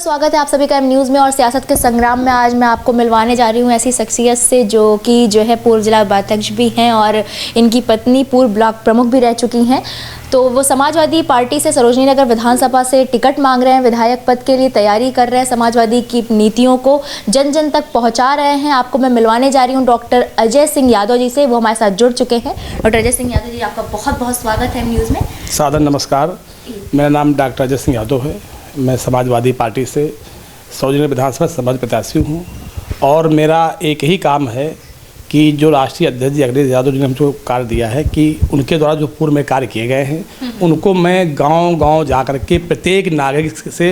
बहुत स्वागत है आप सभी का एम न्यूज़ में। और सियासत के संग्राम में आज मैं आपको मिलवाने जा रही हूँ ऐसी शख्सियत से जो है पूर्व जिला उपाध्यक्ष भी हैं और इनकी पत्नी पूर्व ब्लॉक प्रमुख भी रह चुकी हैं। तो वो समाजवादी पार्टी से सरोजनी नगर विधानसभा से टिकट मांग रहे हैं, विधायक पद के लिए तैयारी कर रहे हैं, समाजवादी की नीतियों को जन जन तक पहुँचा रहे हैं। आपको मैं मिलवाने जा रही हूँ डॉक्टर अजय सिंह यादव जी से, वो हमारे साथ जुड़ चुके हैं। डॉक्टर अजय सिंह यादव जी, आपका बहुत बहुत स्वागत है एम न्यूज़ में। सादर नमस्कार, मेरा नाम डॉक्टर अजय सिंह यादव है। मैं समाजवादी पार्टी से सरोजनी विधानसभा समाज प्रत्याशी हूँ और मेरा एक ही काम है कि जो राष्ट्रीय अध्यक्ष जी अखिलेश यादव जी ने हमको कार्य दिया है कि उनके द्वारा जो पूर्व में कार्य किए गए हैं उनको मैं गांव-गांव जा कर के प्रत्येक नागरिक से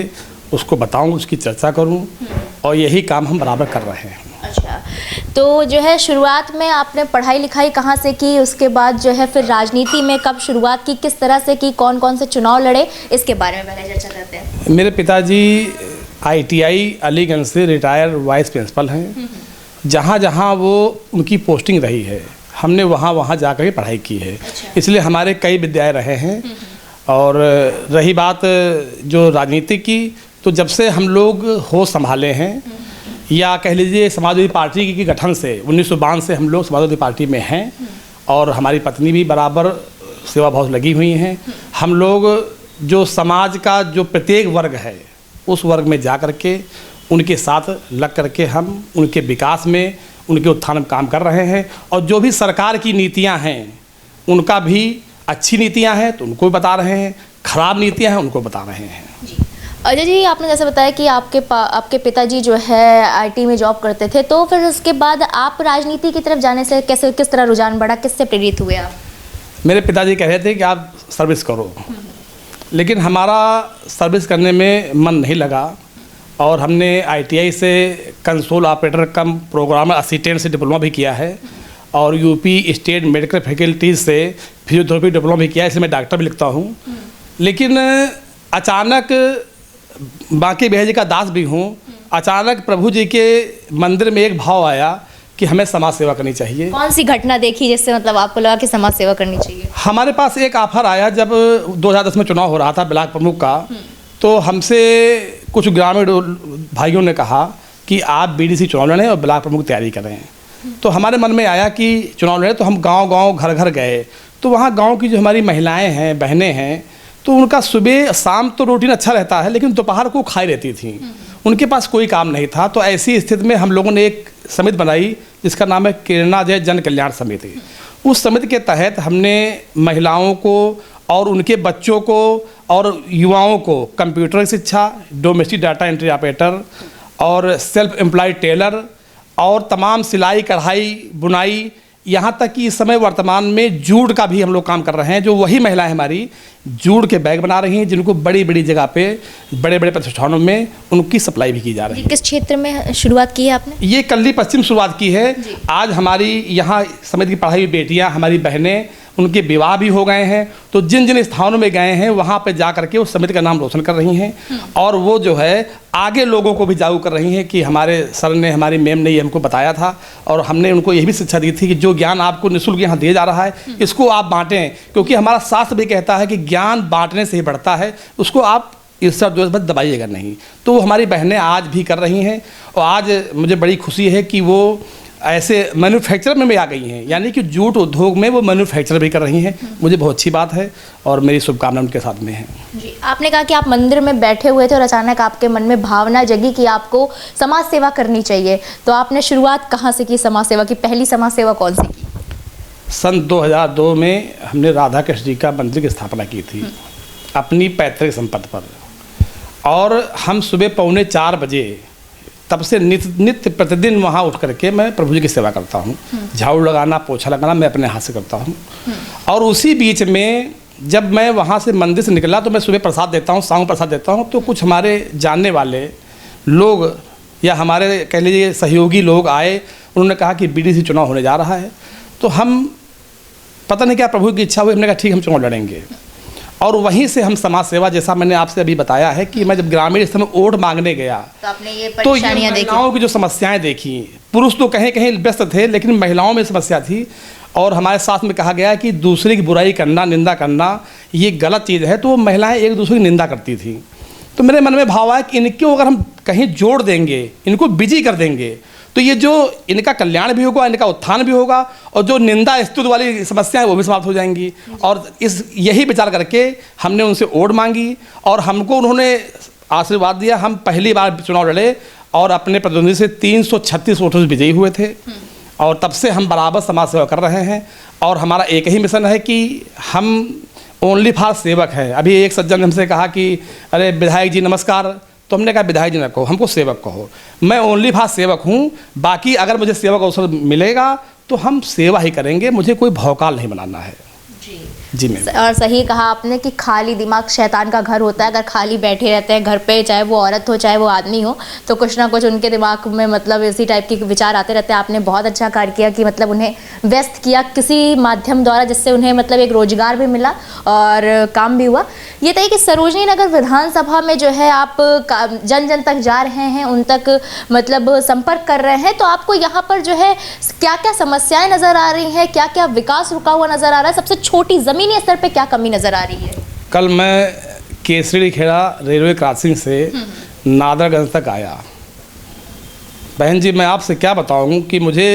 उसको बताऊं, उसकी चर्चा करूं और यही काम हम बराबर कर रहे हैं। अच्छा, तो जो है शुरुआत में आपने पढ़ाई लिखाई कहाँ से की, उसके बाद जो है फिर राजनीति में कब शुरुआत की, किस तरह से की, कौन कौन से चुनाव लड़े, इसके बारे में पहले चर्चा करते हैं। मेरे पिताजी ITI अलीगंज से रिटायर वाइस प्रिंसिपल हैं। जहाँ जहाँ वो उनकी पोस्टिंग रही है हमने वहाँ जा कर के पढ़ाई की है। अच्छा। इसलिए हमारे कई विद्यालय रहे हैं। और रही बात जो राजनीति की, तो जब से हम लोग होश संभाले हैं या कह लीजिए समाजवादी पार्टी के गठन से 1952 से हम लोग समाजवादी पार्टी में हैं और हमारी पत्नी भी बराबर सेवा भाव लगी हुई हैं। हम लोग जो समाज का जो प्रत्येक वर्ग है उस वर्ग में जा कर के उनके साथ लग करके हम उनके विकास में, उनके उत्थान में काम कर रहे हैं। और जो भी सरकार की नीतियां हैं उनका भी, अच्छी नीतियां हैं तो उनको भी बता रहे हैं, खराब नीतियां हैं उनको बता रहे हैं। अजय जी, आपने जैसे बताया कि आपके पिताजी जो है IT में जॉब करते थे, तो फिर उसके बाद आप राजनीति की तरफ जाने से किस तरह रुझान बढ़ा, किससे प्रेरित हुए आप? मेरे पिताजी कह रहे थे कि आप सर्विस करो, लेकिन हमारा सर्विस करने में मन नहीं लगा और हमने ITI से कंसोल ऑपरेटर कम प्रोग्रामर असिस्टेंट से डिप्लोमा भी किया है और UP स्टेट मेडिकल फैकल्टीज से फिजियोथेरेपी डिप्लोमा भी किया है। इसलिए मैं डॉक्टर भी लिखता हूँ। लेकिन अचानक, बांके बिहारी जी का दास भी हूँ, अचानक प्रभु जी के मंदिर में एक भाव आया कि हमें समाज सेवा करनी चाहिए। कौन सी घटना देखी जिससे मतलब आपको लगा कि समाज सेवा करनी चाहिए? हमारे पास एक ऑफर आया जब 2010 में चुनाव हो रहा था ब्लॉक प्रमुख का, तो हमसे कुछ ग्रामीण भाइयों ने कहा कि आप BDC चुनाव लड़ें और ब्लॉक प्रमुख तैयारी करें। तो हमारे मन में आया कि चुनाव लड़ें, तो हम गांव-गांव घर-घर गए। तो वहाँ गांव की जो हमारी महिलाएं हैं, बहनें हैं, तो उनका सुबह शाम तो रूटीन अच्छा रहता है लेकिन दोपहर को खाई रहती थी, उनके पास कोई काम नहीं था। तो ऐसी स्थिति में हम लोगों ने एक समिति बनाई जिसका नाम है किरणाजय जन कल्याण समिति। उस समिति के तहत हमने महिलाओं को और उनके बच्चों को और युवाओं को कंप्यूटर की शिक्षा, डोमेस्टिक डाटा एंट्री ऑपरेटर और सेल्फ एम्प्लॉयड टेलर और तमाम सिलाई, कढ़ाई, बुनाई, यहाँ तक कि इस समय वर्तमान में जूट का भी हम लोग काम कर रहे हैं। जो वही महिलाएं हमारी जूट के बैग बना रही हैं जिनको बड़ी बड़ी जगह पे, बड़े बड़े प्रतिष्ठानों में उनकी सप्लाई भी की जा रही है। किस क्षेत्र में शुरुआत की है आपने? ये कल्ली पश्चिम शुरुआत की है। आज हमारी यहाँ समिति की पढ़ाई हुई बेटियाँ, हमारी बहनें, उनके विवाह भी हो गए हैं। तो जिन जिन स्थानों में गए हैं वहाँ पे जा करके उस समिति का नाम रोशन कर रही हैं और वो जो है आगे लोगों को भी जागरूक कर रही हैं कि हमारे सर ने, हमारी मैम ने ये हमको बताया था और हमने उनको यही भी शिक्षा दी थी कि जो ज्ञान आपको निःशुल्क यहाँ दिया जा रहा है इसको आप बांटें, क्योंकि हमारा शास्त्र भी कहता है कि ज्ञान बांटने से ही बढ़ता है, उसको आप इस सब जो दबाइएगा नहीं। तो हमारी बहनें आज भी कर रही हैं और आज मुझे बड़ी खुशी है कि वो ऐसे मैन्युफैक्चर में आ गई हैं, यानी कि जूट उद्योग में वो मैन्युफैक्चर भी कर रही हैं। मुझे बहुत अच्छी बात है और मेरी शुभकामनाएं उनके साथ में हैं। जी, आपने कहा कि आप मंदिर में बैठे हुए थे और अचानक आपके मन में भावना जगी कि आपको समाज सेवा करनी चाहिए, तो आपने शुरुआत कहाँ से की समाज सेवा की? पहली समाज सेवा कौन सी की? सन 2002 में हमने राधा कृष्ण जी का मंदिर की स्थापना की थी अपनी पैतृक संपत्ति पर। और हम सुबह 3:45 बजे तब से नित्य प्रतिदिन वहाँ उठ करके मैं प्रभु जी की सेवा करता हूँ। झाड़ू लगाना, पोछा लगाना मैं अपने हाथ से करता हूँ। और उसी बीच में जब मैं वहाँ से मंदिर से निकला तो मैं सुबह प्रसाद देता हूँ, शाम प्रसाद देता हूँ। तो कुछ हमारे जानने वाले लोग या हमारे कह लीजिए सहयोगी लोग आए, उन्होंने कहा कि BDC चुनाव होने जा रहा है। तो हम पता नहीं क्या प्रभु की इच्छा हुई, हमने कहा ठीक हम चुनाव लड़ेंगे। और वहीं से हम समाज सेवा, जैसा मैंने आपसे अभी बताया है कि मैं जब ग्रामीण स्तर में वोट मांगने गया तो ये महिलाओं की जो समस्याएं देखी, पुरुष तो कहीं कहीं व्यस्त थे लेकिन महिलाओं में समस्या थी। और हमारे साथ में कहा गया कि दूसरे की बुराई करना, निंदा करना ये गलत चीज़ है। तो वो महिलाएं एक दूसरे की निंदा करती थी। तो मेरे मन में भाव आया कि इनको अगर हम कहीं जोड़ देंगे, इनको बिजी कर देंगे, तो ये जो इनका कल्याण भी होगा, इनका उत्थान भी होगा, और जो निंदा स्तुति वाली समस्याएं वो भी समाप्त हो जाएंगी। और यही विचार करके हमने उनसे वोट मांगी और हमको उन्होंने आशीर्वाद दिया। हम पहली बार चुनाव लड़े और अपने प्रतिद्वंदी से 336 वोटों से विजयी हुए थे, और तब से हम बराबर समाज सेवा कर रहे हैं। और हमारा एक ही मिशन है कि हम ओनली फॉर सेवक हैं। अभी एक सज्जन ने हमसे कहा कि अरे विधायक जी नमस्कार, तो हमने कहा विधायक जी न कहो, हमको सेवक कहो। मैं ओनली फॉर सेवक हूँ, बाकी अगर मुझे सेवक अवसर मिलेगा तो हम सेवा ही करेंगे, मुझे कोई भौकाल नहीं बनाना है। जी मैम। और सही कहा आपने कि खाली दिमाग शैतान का घर होता है। अगर खाली बैठे रहते हैं घर पे, चाहे वो औरत हो चाहे वो आदमी हो, तो कुछ ना कुछ उनके दिमाग में मतलब इसी टाइप के विचार आते रहते हैं। आपने बहुत अच्छा कार्य किया कि मतलब उन्हें व्यस्त किया किसी माध्यम द्वारा, जिससे उन्हें मतलब एक रोजगार भी मिला और काम भी हुआ। ये था कि सरोजनी नगर विधानसभा में जो है आप जन जन तक जा रहे हैं, उन तक मतलब संपर्क कर रहे हैं, तो आपको यहाँ पर जो है क्या क्या समस्याएं नज़र आ रही हैं, क्या क्या विकास रुका हुआ नज़र आ रहा है, सबसे छोटी ज़मीनी स्तर पे क्या कमी नज़र आ रही है? कल मैं केसरी खेड़ा रेलवे क्रॉसिंग से नादरगंज तक आया। बहन जी मैं आपसे क्या बताऊं कि मुझे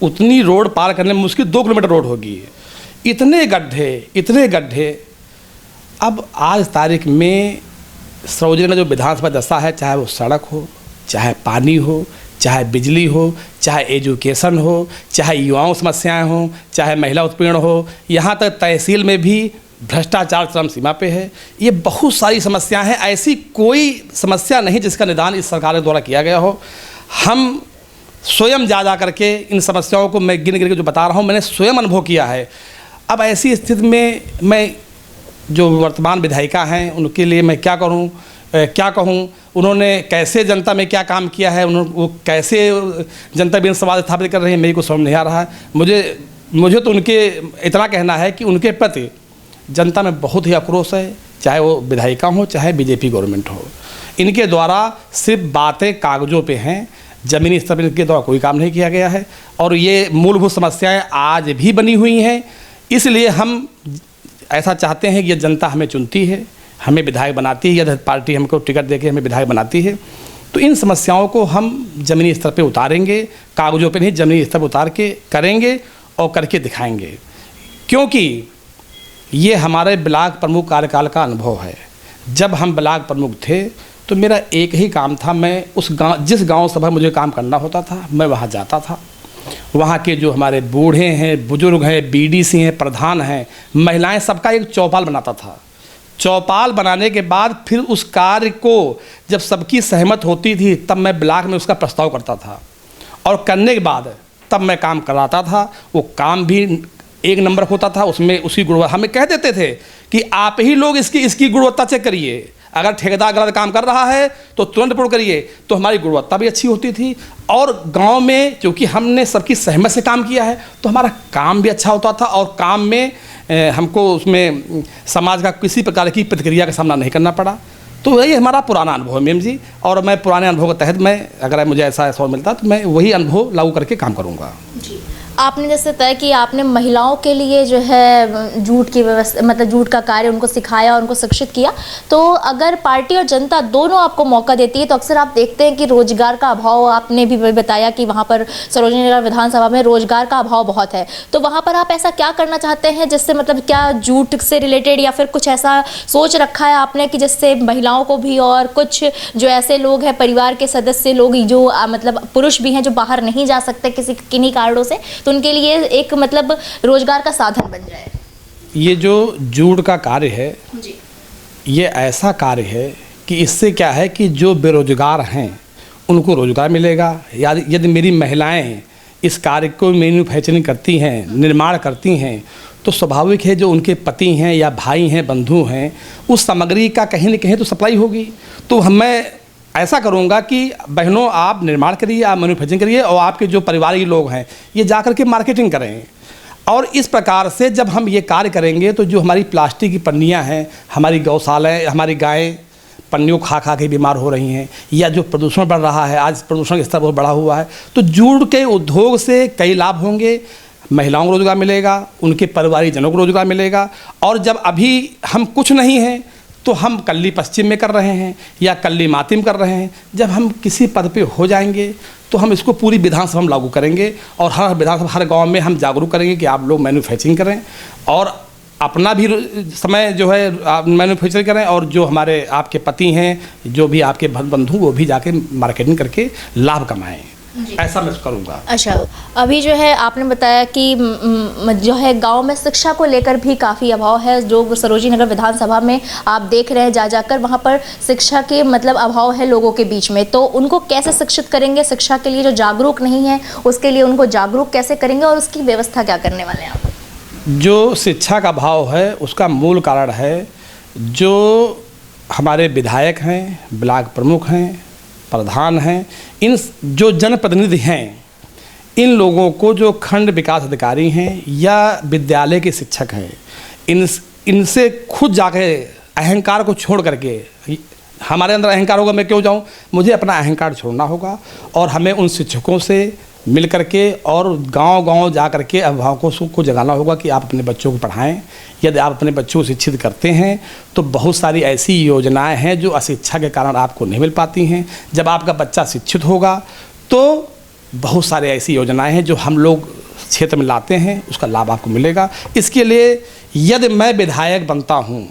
उतनी रोड पार करने में मुश्किल 2 किलोमीटर रोड होगी। इतने गड्ढे। अब आज तारीख में सरोजनी का जो विधानसभा दशा है, चाहे वो सड़क हो, चाहे पानी हो, चाहे बिजली हो, चाहे एजुकेशन हो, चाहे युवाओं समस्याएं हो, चाहे महिला उत्पीड़न हो, यहाँ तक तहसील में भी भ्रष्टाचार चरम सीमा पे है। ये बहुत सारी समस्याएं हैं, ऐसी कोई समस्या नहीं जिसका निदान इस सरकार के द्वारा किया गया हो। हम स्वयं जा करके इन समस्याओं को मैं गिन गिन के जो बता रहा हूँ, मैंने स्वयं अनुभव किया है। अब ऐसी स्थिति में मैं जो वर्तमान विधायिका हैं उनके लिए मैं क्या कहूँ, उन्होंने कैसे जनता में क्या काम किया है, वो कैसे जनता भी संवाद स्थापित कर रही है, मेरे को समझ नहीं आ रहा है। मुझे तो उनके इतना कहना है कि उनके प्रति जनता में बहुत ही आक्रोश है, चाहे वो विधायिका हो चाहे बीजेपी गवर्नमेंट हो। इनके द्वारा सिर्फ बातें कागज़ों पे हैं, ज़मीनी स्तर पर इनके द्वारा कोई काम नहीं किया गया है, और ये मूलभूत समस्याएं आज भी बनी हुई हैं। इसलिए हम ऐसा चाहते हैं कि ये जनता हमें चुनती है, हमें विधायक बनाती है, या पार्टी हमको टिकट देके हमें विधायक बनाती है, तो इन समस्याओं को हम ज़मीनी स्तर पे उतारेंगे, कागज़ों पे नहीं ज़मीनी स्तर पर उतार के करेंगे और करके दिखाएंगे। क्योंकि ये हमारे ब्लॉक प्रमुख कार्यकाल का अनुभव है। जब हम ब्लॉक प्रमुख थे तो मेरा एक ही काम था, मैं उस गाँव, जिस गाँव सभा मुझे काम करना होता था, मैं वहाँ जाता था। वहाँ के जो हमारे बूढ़े हैं, बुजुर्ग हैं, बीडीसी हैं, प्रधान हैं, महिलाएं, सबका एक चौपाल बनाता था। चौपाल बनाने के बाद फिर उस कार्य को जब सबकी सहमत होती थी तब मैं ब्लॉक में उसका प्रस्ताव करता था, और करने के बाद तब मैं काम कराता था। वो काम भी 1 नंबर होता था, उसमें उसकी गुणवत्ता हमें कह देते थे कि आप ही लोग इसकी गुणवत्ता चेक करिए, अगर ठेकेदार गलत काम कर रहा है तो तुरंत रिपोर्ट करिए। तो हमारी गुणवत्ता भी अच्छी होती थी, और गांव में क्योंकि हमने सबकी सहमत से काम किया है तो हमारा काम भी अच्छा होता था, और काम में हमको उसमें समाज का किसी प्रकार की प्रतिक्रिया का सामना नहीं करना पड़ा। तो यही हमारा पुराना अनुभव है मैम जी, और मैं पुराने अनुभव के तहत मैं अगर मुझे ऐसा अवसर मिलता तो मैं वही अनुभव लागू करके काम करूँगा। जी, आपने जैसे तय कि आपने महिलाओं के लिए जो है जूट की व्यवस्था, मतलब जूट का कार्य उनको सिखाया और उनको शिक्षित किया, तो अगर पार्टी और जनता दोनों आपको मौका देती है तो अक्सर आप देखते हैं कि रोजगार का अभाव, आपने भी बताया कि वहाँ पर सरोजनी नगर विधानसभा में रोजगार का अभाव बहुत है, तो वहाँ पर आप ऐसा क्या करना चाहते हैं जिससे मतलब क्या जूट से रिलेटेड या फिर कुछ ऐसा सोच रखा है आपने कि जिससे महिलाओं को भी, और कुछ जो ऐसे लोग हैं परिवार के सदस्य लोग जो मतलब पुरुष भी हैं जो बाहर नहीं जा सकते किन्हीं कारणों से, तो उनके लिए एक मतलब रोजगार का साधन बन जाए? ये जो जूट का कार्य है जी, ये ऐसा कार्य है कि इससे क्या है कि जो बेरोजगार हैं उनको रोजगार मिलेगा। यदि मेरी महिलाएं इस कार्य को मैन्युफैक्चरिंग करती हैं, निर्माण करती हैं, तो स्वाभाविक है जो उनके पति हैं या भाई हैं, बंधु हैं, उस सामग्री का कहीं न कहीं तो सप्लाई होगी। तो मैं ऐसा करूँगा कि बहनों आप निर्माण करिए, आप मैन्युफैक्चरिंग करिए, और आपके जो परिवार के लोग हैं ये जा कर के मार्केटिंग करें। और इस प्रकार से जब हम ये कार्य करेंगे तो जो हमारी प्लास्टिक की पन्नियाँ हैं, हमारी गौशालाएँ, हमारी गायें पन्नियों खा खा के बीमार हो रही हैं, या जो प्रदूषण बढ़ रहा है, आज प्रदूषण का स्तर बहुत बढ़ा हुआ है, तो जूट के उद्योग से कई लाभ होंगे। महिलाओं को रोजगार मिलेगा, उनके परिवारिक जनों को रोजगार मिलेगा, और जब अभी हम कुछ नहीं हैं तो हम कल्ली पश्चिम में कर रहे हैं या कल्ली मातिम कर रहे हैं। जब हम किसी पद पे हो जाएंगे तो हम इसको पूरी विधानसभा में लागू करेंगे और हर विधानसभा हर गांव में हम जागरूक करेंगे कि आप लोग मैन्युफैक्चरिंग करें और अपना भी समय जो है मैन्युफैक्चरिंग करें, और जो हमारे आपके पति हैं, जो भी आपके बंधु, वो भी जाके मार्केटिंग करके लाभ कमाएं। ऐसा मैं करूँगा। अच्छा, अभी जो है आपने बताया कि जो है गांव में शिक्षा को लेकर भी काफ़ी अभाव है। जो सरोजिनी नगर विधानसभा में आप देख रहे हैं जाकर वहां पर शिक्षा के मतलब अभाव है लोगों के बीच में, तो उनको कैसे शिक्षित करेंगे? शिक्षा के लिए जो जागरूक नहीं है उसके लिए उनको जागरूक कैसे करेंगे और उसकी व्यवस्था क्या करने वाले हैं आप? जो शिक्षा का अभाव है उसका मूल कारण है जो हमारे विधायक हैं, ब्लॉक प्रमुख हैं, प्रधान हैं, इन जो जनप्रतिनिधि हैं, इन लोगों को जो खंड विकास अधिकारी हैं या विद्यालय के शिक्षक हैं, इनसे खुद जाके अहंकार को छोड़ करके, हमारे अंदर अहंकार होगा, मैं क्यों जाऊं, मुझे अपना अहंकार छोड़ना होगा और हमें उन शिक्षकों से मिल करके और गांव-गांव जा करके अभिभावकों को जगाना होगा कि आप अपने बच्चों को पढ़ाएं। यदि आप अपने बच्चों को शिक्षित करते हैं तो बहुत सारी ऐसी योजनाएं हैं जो अशिक्षा के कारण आपको नहीं मिल पाती हैं। जब आपका बच्चा शिक्षित होगा तो बहुत सारी ऐसी योजनाएं हैं जो हम लोग क्षेत्र में लाते हैं, उसका लाभ आपको मिलेगा। इसके लिए यदि मैं विधायक बनता हूँ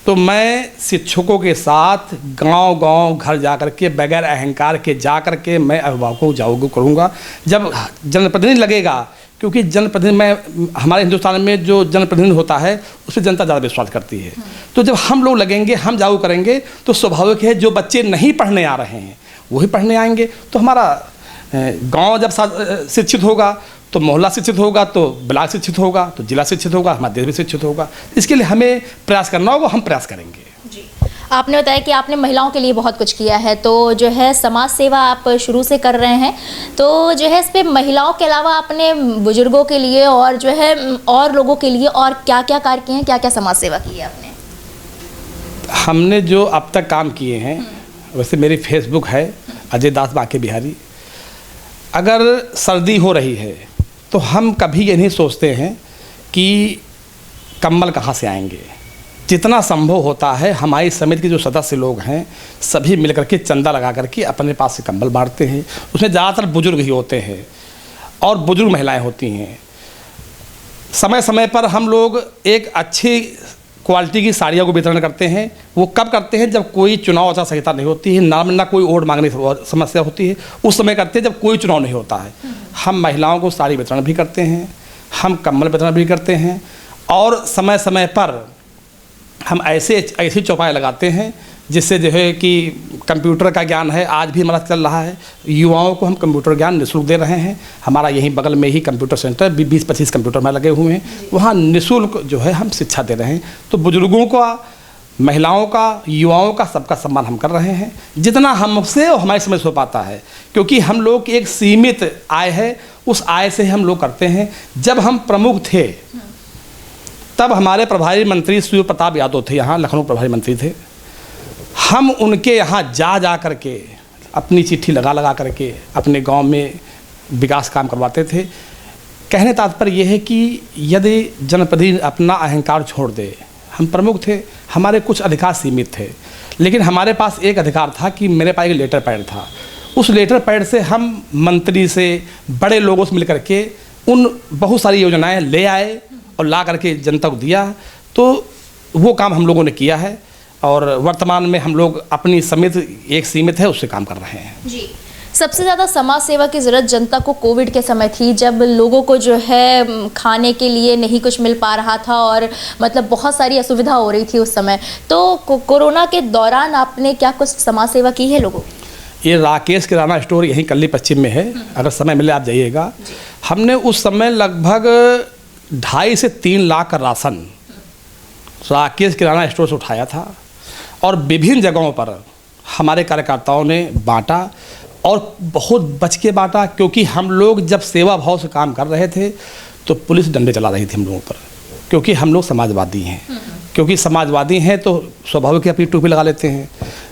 तो मैं शिक्षकों के साथ गांव-गांव घर जा कर के बगैर अहंकार के जा कर के मैं अभिभावकों को जागरूक करूँगा। जब जनप्रतिनिधि लगेगा, क्योंकि जनप्रतिनिधि में हमारे हिंदुस्तान में जो जनप्रतिनिधि होता है उस पर जनता ज़्यादा विश्वास करती है। तो जब हम लोग लगेंगे, हम जागरूक करेंगे तो स्वाभाविक है जो बच्चे नहीं पढ़ने आ रहे हैं वही पढ़ने आएंगे। तो हमारा गाँव जब शिक्षित होगा तो मोहल्ला शिक्षित होगा, तो ब्लॉक शिक्षित होगा, तो जिला शिक्षित होगा, हमारा देश भी शिक्षित होगा। इसके लिए हमें प्रयास करना होगा, हम प्रयास करेंगे। जी, आपने बताया कि आपने महिलाओं के लिए बहुत कुछ किया है, तो जो है समाज सेवा आप शुरू से कर रहे हैं, तो जो है इस पे महिलाओं के अलावा आपने बुजुर्गों के लिए और जो है और लोगों के लिए और क्या क्या कार्य किए हैं, क्या क्या समाज सेवा की है आपने? हमने जो अब तक काम किए हैं, वैसे मेरी फेसबुक है अजय दास बांके बिहारी। अगर सर्दी हो रही है तो हम कभी ये नहीं सोचते हैं कि कंबल कहाँ से आएंगे। जितना संभव होता है हमारी समिति के जो सदस्य लोग हैं सभी मिलकर के चंदा लगा करके अपने पास से कंबल बांटते हैं। उसमें ज़्यादातर बुजुर्ग ही होते हैं और बुजुर्ग महिलाएं होती हैं। समय समय पर हम लोग एक अच्छी क्वालिटी की साड़ियों को वितरण करते हैं। वो कब करते हैं? जब कोई चुनाव आचार संहिता नहीं होती है, ना कोई वोट मांगने की समस्या होती है, उस समय करते हैं जब कोई चुनाव नहीं होता है। हम महिलाओं को साड़ी वितरण भी करते हैं, हम कंबल वितरण भी करते हैं और समय समय पर हम ऐसी चौपाई लगाते हैं जिससे जो है कि कंप्यूटर का ज्ञान है, आज भी हमारा चल रहा है। युवाओं को हम कंप्यूटर ज्ञान निःशुल्क दे रहे हैं। हमारा यहीं बगल में ही कंप्यूटर सेंटर 20-25 कंप्यूटर में लगे हुए हैं, वहाँ निःशुल्क जो है हम शिक्षा दे रहे हैं। तो बुजुर्गों का, महिलाओं का, युवाओं का, सबका सम्मान हम कर रहे हैं जितना हमसे और हमारी समझ हो पाता है, क्योंकि हम लोग की एक सीमित आय है, उस आय से हम लोग करते हैं। जब हम प्रमुख थे तब हमारे प्रभारी मंत्री सूर्य प्रताप यादव थे, यहाँ लखनऊ प्रभारी मंत्री थे। हम उनके यहाँ जा कर के अपनी चिट्ठी लगा करके अपने गांव में विकास काम करवाते थे। कहने तात्पर्य यह है कि यदि जनप्रतिनिधि अपना अहंकार छोड़ दे, हम प्रमुख थे, हमारे कुछ अधिकार सीमित थे, लेकिन हमारे पास एक अधिकार था कि मेरे पास एक लेटर पैड था। उस लेटर पैड से हम मंत्री से, बड़े लोगों से मिलकर के उन बहुत सारी योजनाएं ले आए और ला करके जनता को दिया। तो वो काम हम लोगों ने किया है और वर्तमान में हम लोग अपनी समिति एक सीमित है उससे काम कर रहे हैं। जी, सबसे ज़्यादा समाज सेवा की ज़रूरत जनता को कोविड के समय थी, जब लोगों को जो है खाने के लिए नहीं कुछ मिल पा रहा था और मतलब बहुत सारी असुविधा हो रही थी उस समय। तो कोरोना के दौरान आपने क्या कुछ समाज सेवा की है लोगों की? ये राकेश किराना स्टोर यहीं कल्ली पश्चिम में है, अगर समय मिले आप जाइएगा। हमने उस समय लगभग 2.5 से 3 लाख का राशन राकेश किराना स्टोर से उठाया था और विभिन्न जगहों पर हमारे कार्यकर्ताओं ने बांटा और बहुत बच के बांटा, क्योंकि हम लोग जब सेवा भाव से काम कर रहे थे तो पुलिस डंडे चला रही थी हम लोगों पर, क्योंकि हम लोग समाजवादी हैं। क्योंकि समाजवादी हैं तो स्वाभाविक अपनी टोपी लगा लेते हैं।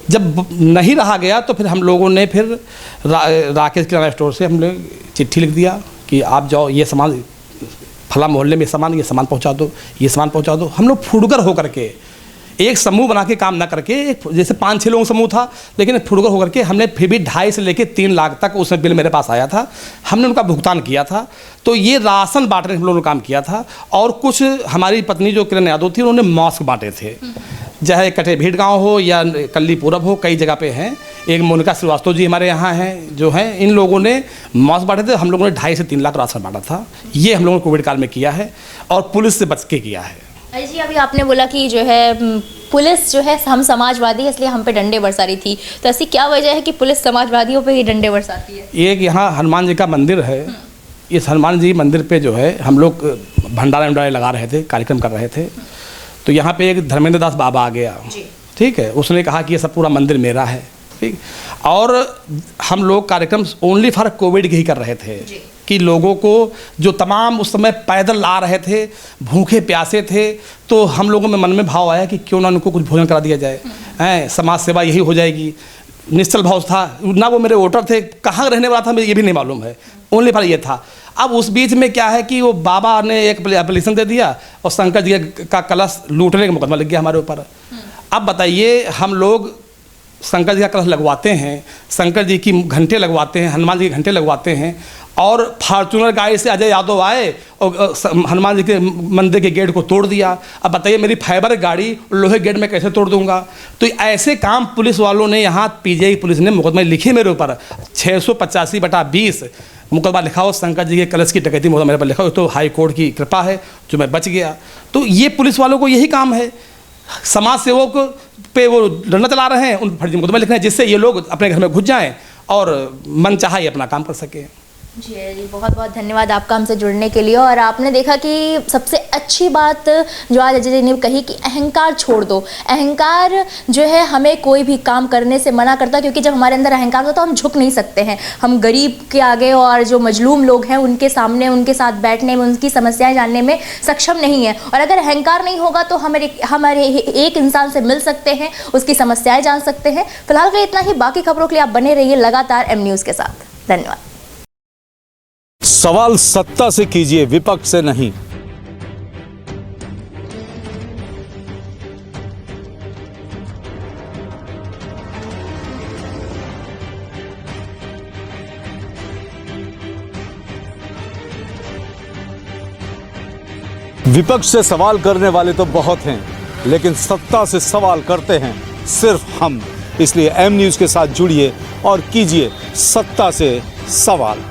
जब नहीं रहा गया तो फिर हम लोगों ने फिर राकेश किराना स्टोर से हम लोग चिट्ठी लिख दिया कि आप जाओ, ये सामान फला मोहल्ले में ये सामान पहुंचा दो, ये सामान पहुंचा दो। हम लोग फुटकर होकर के एक समूह बना के काम ना करके, जैसे 5-6 लोगों का समूह था, लेकिन फुटकर होकर के हमने फिर भी 2.5 से लेकर 3 लाख तक उसमें बिल मेरे पास आया था, हमने उनका भुगतान किया था। तो ये राशन बांटने हम लोगों ने काम किया था। और कुछ हमारी पत्नी जो किरण यादव थी, उन्होंने मास्क बांटे थे, चाहे कटेभीड़ गांव हो या कल्ली पूरब हो, कई जगह पे हैं। एक मोनिका श्रीवास्तव जी हमारे यहाँ हैं जो हैं, इन लोगों ने मास्क बांटे थे। हम लोगों ने 2.5 से 3 लाख राशन बांटा था। ये हम लोगों ने कोविड काल में किया है और पुलिस से बच के किया है। अरे जी, अभी आपने बोला कि जो है पुलिस जो है, हम समाजवादी है इसलिए हम पे डंडे बरसा रही थी, तो ऐसी क्या वजह है कि पुलिस समाजवादियों पे ही डंडे बरसाती है? एक यहाँ हनुमान जी का मंदिर है, इस हनुमान जी मंदिर पे जो है हम लोग भंडारे लगा रहे थे, कार्यक्रम कर रहे थे। तो यहाँ पे एक धर्मेंद्र दास बाबा आ गया, ठीक है, उसने कहा कि ये सब पूरा मंदिर मेरा है, ठीक। और हम लोग कार्यक्रम ओनली फॉर कोविड के ही कर रहे थे कि लोगों को जो तमाम उस समय पैदल आ रहे थे, भूखे प्यासे थे, तो हम लोगों में मन में भाव आया कि क्यों ना उनको कुछ भोजन करा दिया जाए, समाज सेवा यही हो जाएगी। निश्चल भाव था ना, वो मेरे वोटर थे, कहाँ रहने वाला था मुझे ये भी नहीं मालूम है, ओनली फॉर ये था। अब उस बीच में क्या है कि वो बाबा ने एक एप्लीकेशन दे दिया और शंकर जी का कलश लूटने का मुकदमा लग गया हमारे ऊपर। अब बताइए, हम लोग शंकर जी का कलश लगवाते हैं, शंकर जी की घंटे लगवाते हैं, हनुमान जी के घंटे लगवाते हैं, और फॉर्चूनर गाड़ी से अजय यादव आए और हनुमान जी के मंदिर के गेट को तोड़ दिया। अब बताइए, मेरी फाइबर गाड़ी लोहे गेट में कैसे तोड़ दूंगा? तो ऐसे काम पुलिस वालों ने, यहाँ पीजीआई पुलिस ने मुकदमे लिखे मेरे ऊपर, 685/20 मुकदमा लिखा हो, शंकर जी के कलश की डकैती मुकदमा मेरे पर लिखा हो। तो हाई कोर्ट की कृपा है जो मैं बच गया। तो ये पुलिस वालों को यही काम है, समाज सेवक पे वो डंडा चला रहे हैं, उन फर्जी मुकदमे लिख रहे हैं, जिससे ये लोग अपने घर में घुस जाएं और मन चाहा ये अपना काम कर सकें। जी बहुत बहुत धन्यवाद आपका हमसे जुड़ने के लिए। और आपने देखा कि सबसे अच्छी बात जो आज अजय जी ने कही कि अहंकार छोड़ दो। अहंकार जो है हमें कोई भी काम करने से मना करता है, क्योंकि जब हमारे अंदर अहंकार होता है तो हम झुक नहीं सकते हैं। हम गरीब के आगे और जो मजलूम लोग हैं उनके सामने, उनके साथ बैठने में, उनकी समस्याएं जानने में सक्षम नहीं है। और अगर अहंकार नहीं होगा तो हमारे एक इंसान से मिल सकते हैं, उसकी समस्याएं जान सकते हैं। फिलहाल के लिए इतना ही, बाकी खबरों के लिए आप बने रहिए लगातार एम न्यूज़ के साथ। धन्यवाद। सवाल सत्ता से कीजिए, विपक्ष से नहीं। विपक्ष से सवाल करने वाले तो बहुत हैं, लेकिन सत्ता से सवाल करते हैं सिर्फ हम। इसलिए एम न्यूज़ के साथ जुड़िए और कीजिए सत्ता से सवाल।